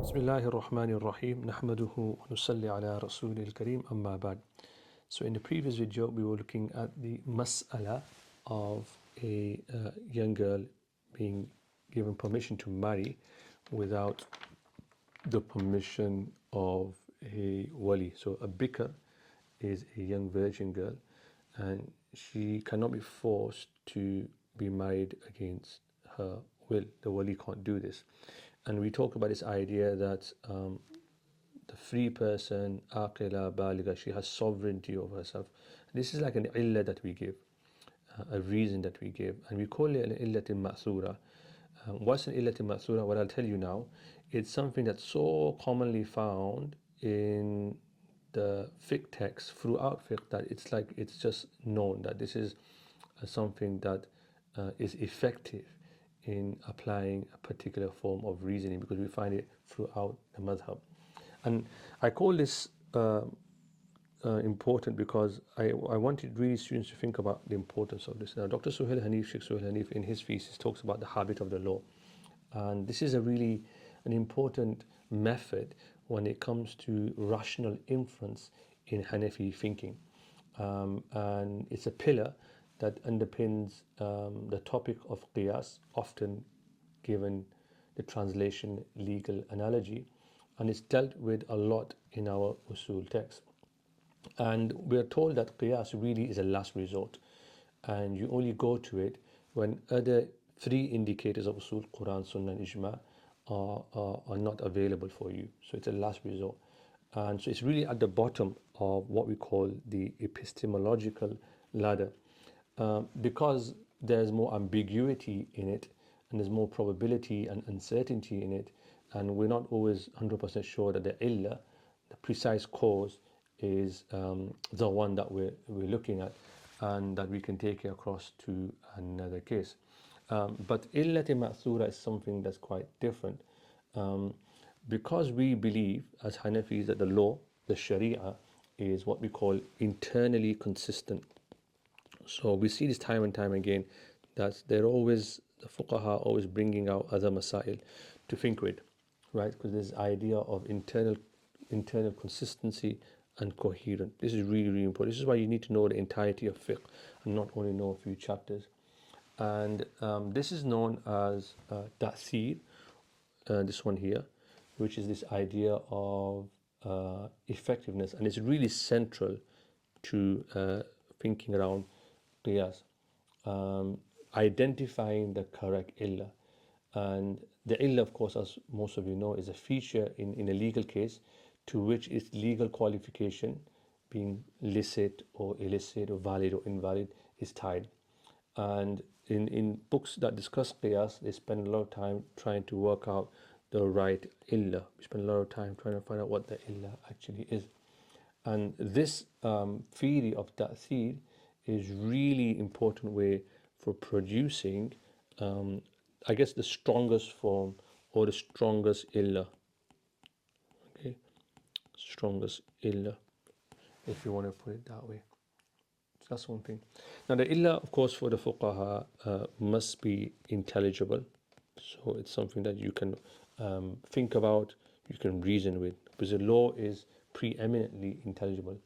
Bismillahir Rahmanir Rahim. Nahmaduhu wa nusalli ala Rasulil Kareem. Amma ba'd. So in the previous video, we were looking at the mas'ala of a young girl being given permission to marry without the permission of a wali. So a bikr is a young virgin girl, and she cannot be forced to be married against her will. The wali can't do this. And we talk about this idea that the free person, aqila, baliga, she has sovereignty over herself. This is like an illah that we give, a reason that we give, and we call it an illatin ma'thura. What's an illatin ma'thura? What I'll tell you now, it's something that's so commonly found in the fiqh text, throughout fiqh, that it's just known that this is something that is effective in applying a particular form of reasoning, because we find it throughout the madhab. And I call this important because I wanted really students to think about the importance of this. Now, Dr. Sohail Hanif, Sheikh Sohail Hanif, in his thesis talks about the habit of the law. And this is an important method when it comes to rational inference in Hanafi thinking. And it's a pillar that underpins the topic of qiyas, often given the translation legal analogy, and it's dealt with a lot in our Usul text. And we are told that qiyas really is a last resort, and you only go to it when other three indicators of Usul, Quran, Sunnah, and Ijma are not available for you. So it's a last resort. And so it's really at the bottom of what we call the epistemological ladder. Because there's more ambiguity in it, and there's more probability and uncertainty in it, and we're not always 100% sure that the illah, the precise cause, is the one that we're looking at, and that we can take it across to another case. But illati ma'thura is something that's quite different, because we believe as Hanafis that the law, the Sharia, is what we call internally consistent. So we see this time and time again, that the fuqaha always bringing out other masail to think with, right? Because there's idea of internal consistency and coherence. This is really, really important. This is why you need to know the entirety of fiqh and not only know a few chapters. And this is known as ta'seer, this one here, which is this idea of effectiveness, and it's really central to thinking around qiyas, identifying the correct illah. And the illah, of course, as most of you know, is a feature in a legal case to which its legal qualification, being licit or illicit or valid or invalid, is tied. And in books that discuss qiyas, they spend a lot of time trying to work out the right illah. We spend a lot of time trying to find out what the illah actually is. And this theory of ta'seer is really important way for producing, I guess, the strongest form or the strongest illah. Okay, strongest illah, if you want to put it that way. So that's one thing. Now the illah, of course, for the fuqaha must be intelligible. So it's something that you can think about, you can reason with, because the law is preeminently intelligible.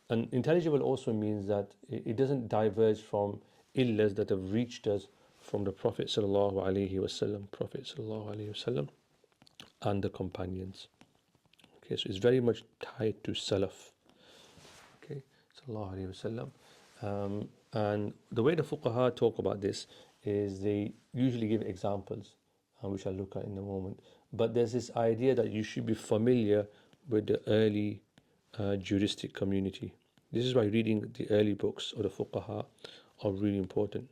And intelligible also means that it doesn't diverge from illahs that have reached us from the Prophet sallallahu alaihi wasallam, and the companions. Okay, so it's very much tied to salaf. Okay, sallallahu alaihi wasallam. And the way the fuqaha talk about this is they usually give examples, which I'll look at in a moment. But there's this idea that you should be familiar with the early juristic community. This is why reading the early books of the fuqaha are really important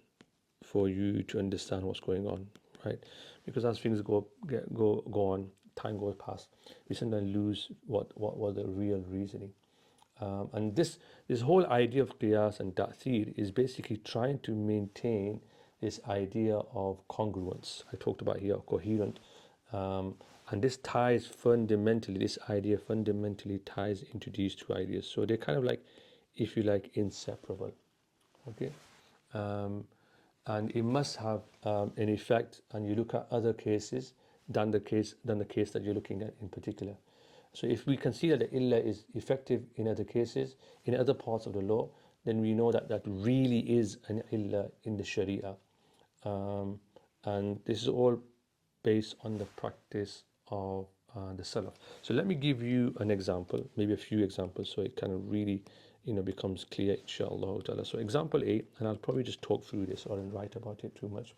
for you to understand what's going on, right? Because as things go on, time goes past, we sometimes lose what was the real reasoning. And this whole idea of qiyas and ta'seer is basically trying to maintain this idea of congruence. I talked about here, coherent. And this ties fundamentally, this idea fundamentally ties into these two ideas. So they're kind of like, if you like, inseparable. Okay? And it must have an effect, and you look at other cases than the case that you're looking at in particular. So if we consider that illah is effective in other cases, in other parts of the law, then we know that that really is an illah in the Sharia. And this is all based on the practice of the Salaf. So let me give you an example, maybe a few examples, so it kind of really becomes clear, inshallah ta'ala. So example A, and I'll probably just talk through this or write about it too much.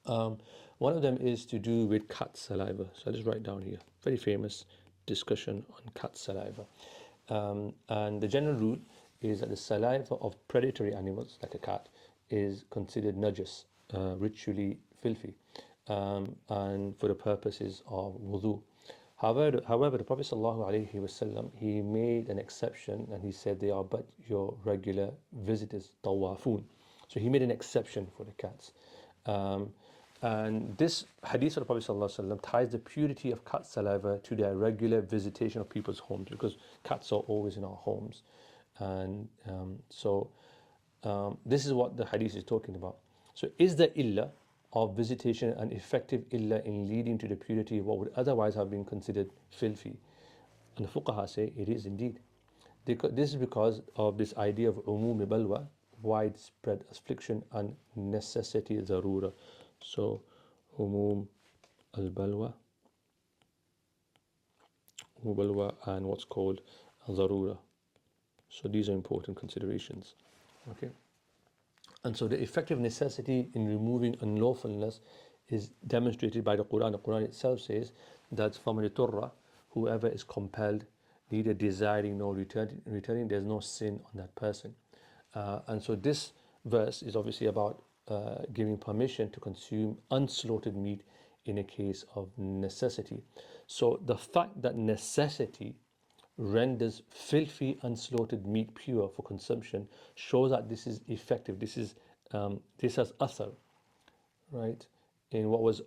One of them is to do with cat saliva. So I'll just write down here. Very famous discussion on cat saliva. And the general rule is that the saliva of predatory animals, like a cat, is considered najas, ritually filthy, and for the purposes of wudu. However, the Prophet ﷺ, he made an exception and he said they are but your regular visitors, tawafun. So he made an exception for the cats. And this hadith of the Prophet ﷺ ties the purity of cat saliva to their regular visitation of people's homes, because cats are always in our homes. And this is what the hadith is talking about. So is the illah of visitation an effective illah in leading to the purity of what would otherwise have been considered filthy? And the fuqaha say it is indeed. This is because of this idea of umum balwa, widespread affliction, and necessity zarura. So umum al-balwa, and what's called zarura. So these are important considerations. Okay. And so the effective necessity in removing unlawfulness is demonstrated by the Quran. The Quran itself says that فَمَنِ تُرَّ, whoever is compelled, neither desiring nor returning, there's no sin on that person. And so this verse is obviously about giving permission to consume unslaughtered meat in a case of necessity. So the fact that necessity renders filthy unslaughtered meat pure for consumption shows that this is effective. This has athar, right, in what was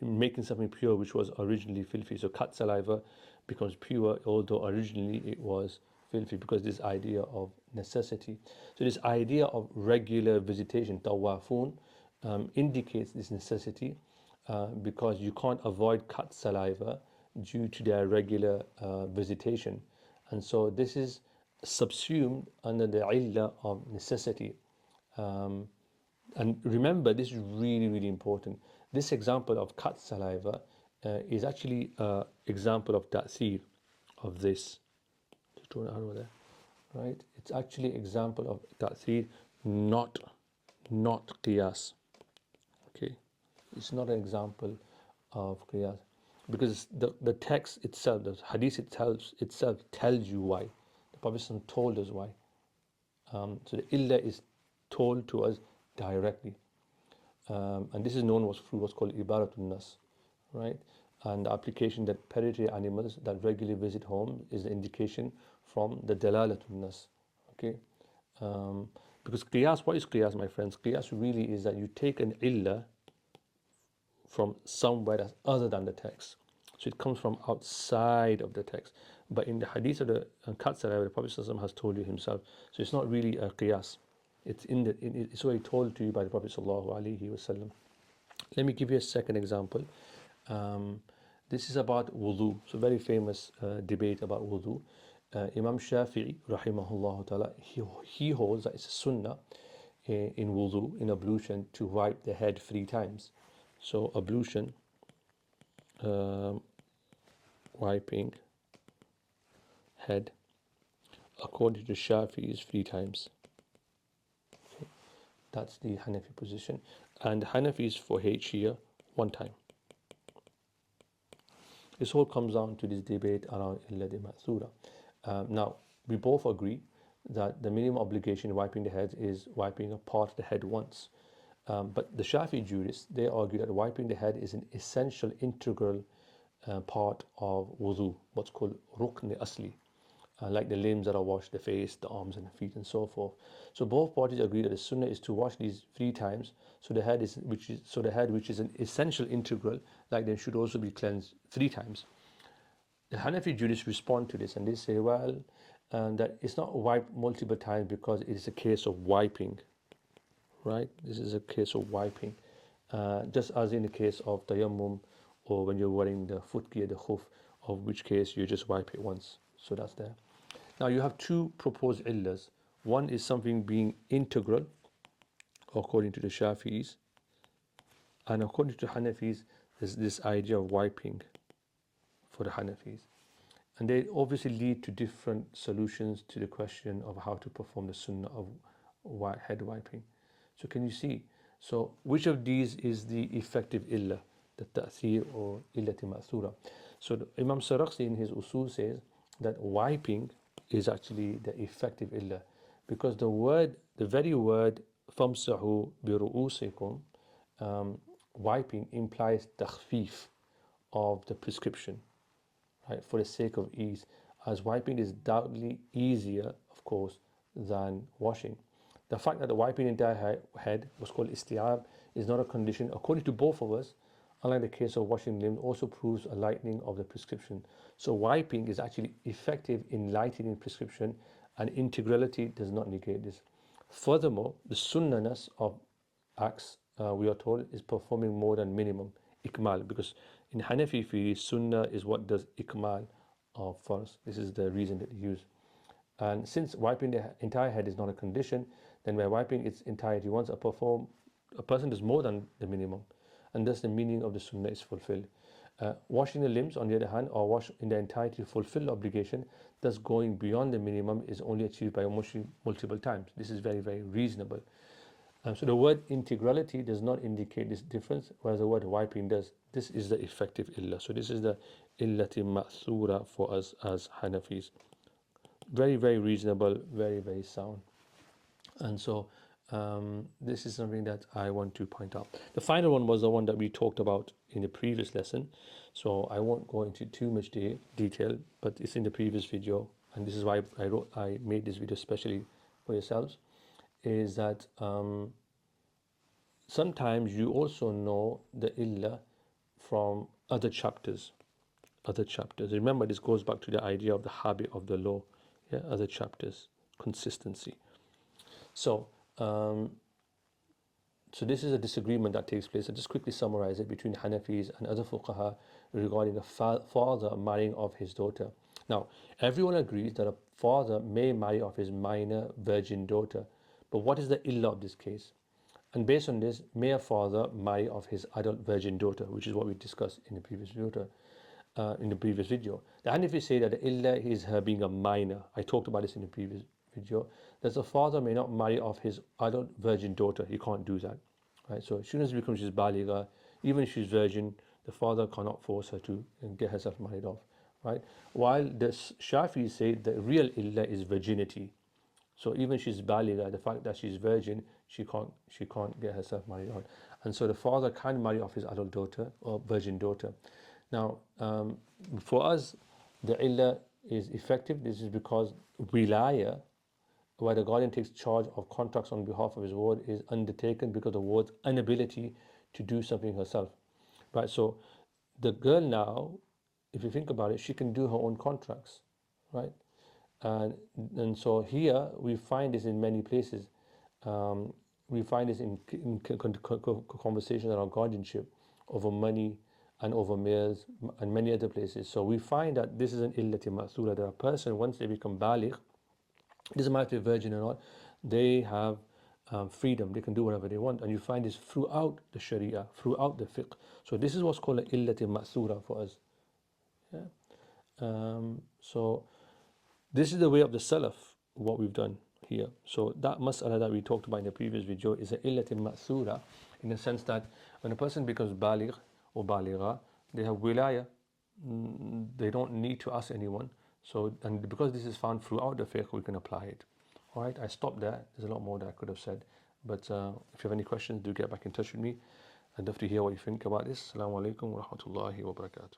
making something pure which was originally filthy. So cat saliva becomes pure, although originally it was filthy, because this idea of necessity. So this idea of regular visitation, tawafun, indicates this necessity, because you can't avoid cat saliva due to their regular visitation. And so this is subsumed under the illah of necessity. And remember, this is really, really important. This example of cat saliva is actually an example of ta'seer of this. Just draw an arrow there, right? It's actually example of ta'seer, not qiyas. Okay, it's not an example of qiyas, because the text itself, the hadith itself tells you why. The Prophet told us why. So the illah is told to us directly, and this is known through what's called ibaratun nas, right? And the application that predatory animals that regularly visit home is the indication from the dalalatun nas. Okay, because qiyas, what is qiyas, my friends? Qiyas really is that you take an illah from somewhere that's other than the text. So it comes from outside of the text. But in the hadith of the cat saliva, the Prophet ﷺ has told you himself. So it's not really a qiyas. It's already told to you by the Prophet ﷺ. Let me give you a second example. This is about wudu. So very famous debate about wudu. Imam Shafi'i, rahimahullah ta'ala, he holds that it's a sunnah in wudu, in ablution, to wipe the head 3 times. So ablution, wiping head, according to Shafi, is 3 times. Okay. That's the Hanafi position. And Hanafis for H here, 1 time. This all comes down to this debate around illa de ma'thura. Now, we both agree that the minimum obligation in wiping the head is wiping a part of the head once. But the Shafi jurists, they argue that wiping the head is an essential, integral part of wudu, what's called rukn asli, like the limbs that are washed, the face, the arms and the feet and so forth. So both parties agree that the sunnah is to wash these 3 times, so the head which is an essential integral, like them, should also be cleansed 3 times. The Hanafi jurists respond to this and they say, well, that it's not wiped multiple times because it is a case of wiping. Right? This is a case of wiping. Just as in the case of tayammum or when you're wearing the foot gear, the khuf, of which case you just wipe it once. So that's there. Now you have two proposed illas. One is something being integral, according to the Shafi'is, and according to Hanafis, there's this idea of wiping for the Hanafis. And they obviously lead to different solutions to the question of how to perform the sunnah of head wiping. So can you see? So which of these is the effective illah, the ta'thir or illati ma'thura? So Imam Sarakhsi in his Usul says that wiping is actually the effective illah, because the very word famsahu bi ru'usikum, wiping implies takhfif of the prescription, right, for the sake of ease, as wiping is doubtly easier, of course, than washing. The fact that the wiping the entire head was called isti'ab is not a condition, according to both of us, unlike the case of washing limbs, also proves a lightening of the prescription. So wiping is actually effective in lightening prescription, and integrality does not negate this. Furthermore, the sunnahness of acts, we are told, is performing more than minimum, ikmal, because in Hanafi fiqh, sunnah is what does ikmal of farz. This is the reason that they use. And since wiping the entire head is not a condition, then by wiping its entirety once a person does more than the minimum, and thus the meaning of the sunnah is fulfilled. Washing the limbs, on the other hand, or wash in their entirety to fulfill the obligation, thus going beyond the minimum, is only achieved by washing multiple times. This is very, very reasonable. So the word integrality does not indicate this difference, whereas the word wiping does. This is the effective illah. So this is the illati ma'thura for us as Hanafis. Very, very reasonable, very, very sound. And so this is something that I want to point out. The final one was the one that we talked about in the previous lesson. So I won't go into too much detail, but it's in the previous video. And this is why I made this video especially for yourselves, is that sometimes you also know the illah from other chapters. Remember, this goes back to the idea of the habit of the law. Yeah, other chapters, consistency. So this is a disagreement that takes place. I'll just quickly summarize it between Hanafis and other fuqaha regarding a father marrying off his daughter. Now, everyone agrees that a father may marry off his minor virgin daughter, but what is the illah of this case? And based on this, may a father marry off his adult virgin daughter, which is what we discussed in the previous video. The Hanafis say that the illah is her being a minor. I talked about this in the previous video. That the father may not marry off his adult virgin daughter. He can't do that, right? So as soon as she's baligha, even if she's virgin, the father cannot force her to get herself married off, right? While the Shafi'is say the real illah is virginity. So even she's baligha, the fact that she's virgin, she can't get herself married off, and so the father can marry off his adult daughter or virgin daughter. Now, for us, the illah is effective. This is because wilaya, where the guardian takes charge of contracts on behalf of his ward, is undertaken because of the ward's inability to do something herself, right? So the girl now, if you think about it, she can do her own contracts, right? And so here we find this in many places. We find this in conversations around guardianship, over money and over males and many other places. So we find that this is an illati ma'thura, that a person, once they become baligh, it doesn't matter if they're virgin or not, they have freedom, they can do whatever they want. And you find this throughout the Sharia, throughout the fiqh. So this is what's called an illati ma'thura for us. Yeah? So this is the way of the Salaf, what we've done here. So that mas'ala that we talked about in the previous video is an illati ma'thura, in the sense that when a person becomes baligh or baligha, they have wilaya, they don't need to ask anyone. So, and because this is found throughout the fiqh, we can apply it. All right, I stopped there. There's a lot more that I could have said, but if you have any questions, do get back in touch with me. I'd love to hear what you think about this. Assalamu alaikum wa rahmatullahi wa barakatuh.